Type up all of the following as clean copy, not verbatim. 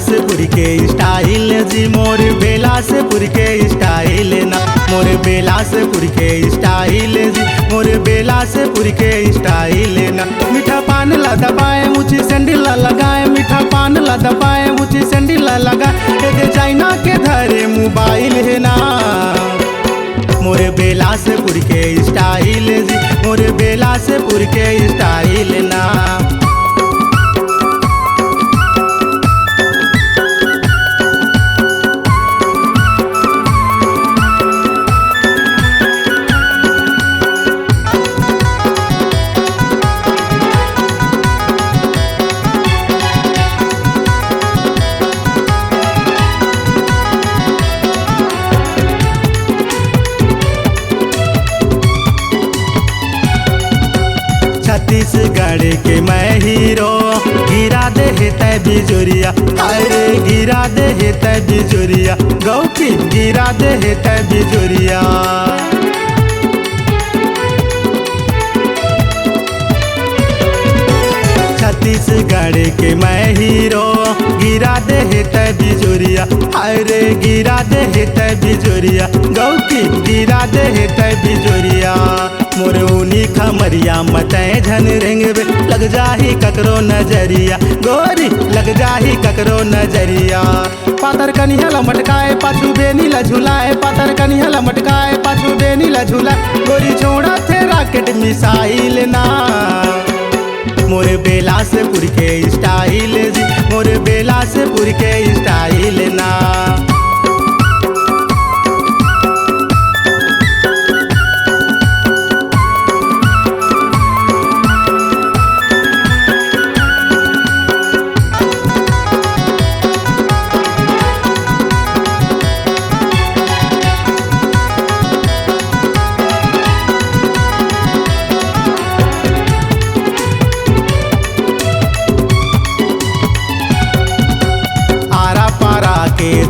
बेलासपुर के स्टाइल जी मोर बेलासपुर के स्टाइल ना मोर बेलासपुर के स्टाइल जी मोर बेलासपुर के स्टाइल ना मीठा पान ला दबाए ऊँची सैंडल लगाए मीठा पान ला दबाए ऊँची सैंडल लगाए एगे चाइना के धरे मोबाइल है ना मोर बेलासपुर के स्टाइल जी मोर बेलासपुर के स्टाइल ना। छत्तीसगढ़ के मैं हीरो गिरा दे तय बिजुरिया अरे गिरा दे तय बिजुरिया गौ की गिरा दे तय बिजुरिया। छत्तीसगढ़ के मैं हीरो गिरा दे तय बिजुरिया अरे गिरा दे तय बिजुरिया गौ की गिरा दे तय बिजुरिया। मोर ऊनी खमरिया मतय झन रेंगबे लग जाही ककरो नजरिया गोरी लग जाही ककरो नजरिया। पातर कनिया ला मटकाए पाछू बेनी ला झुलाए पातर कनिया ला मटकाए पाछू बेनी ला झुलाए गोरी छोड़ा थे रॉकेट मिसाइल ना मोर बेलासपुर के स्टाइल जी मोर बेलासपुर के स्टाइल ना।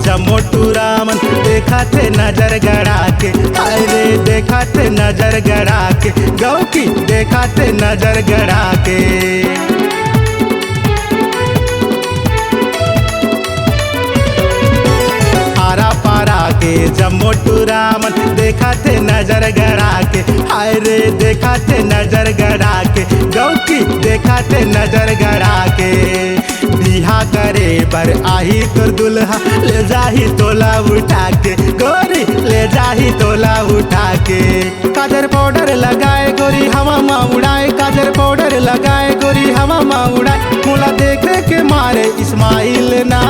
जमोटू रामन देखा थे नजर गड़ा के अरे देखा थे नजर गड़ा के गौ की देखा थे नजर गड़ा के। आरा पारा के जमोटू रामन देखा थे नजर गड़ा के अरे देखा थे नजर गड़ा के गौ की देखा थे नजर गड़ा के। बिहा करे बर आही तोर दुल्हा ले जाही तोला उठा के गोरी ले जाही तोला उठा के। काजर पाउडर लगाए गोरी हवा में उड़ाए काजर पाउडर लगाए गोरी हवा में उड़ाए मोला देखे के मारे इस्माइल ना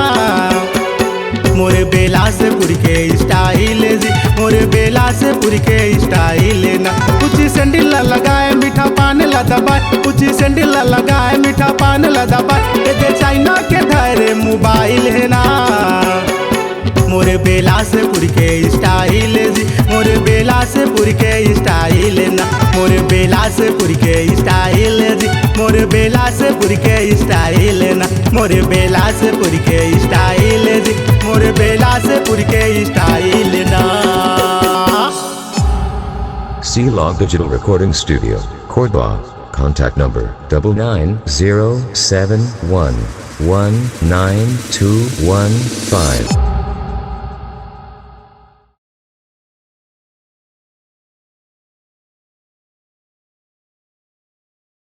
मोर बेलासपुर के स्टाइल जी मोर बेलासपुर के स्टाइल ना। ऊँची सैंडल लगाए मीठा पान ला दबाए ऊँची सैंडल लगाए मीठा पान ला दबाए एगे चाइना के धरे मोबाइल है ना मोर बेलासपुर के स्टाइल जी मोर बेलासपुर के स्टाइल ना मोर बेलासपुर के स्टाइल जी मोर बेलासपुर के स्टाइल ना मोर बेलासपुर के स्टाइल जी मोर बेलासपुर के स्टाइल ना। C-Log Digital Recording Studio, Cordoba. Contact number 99071192115.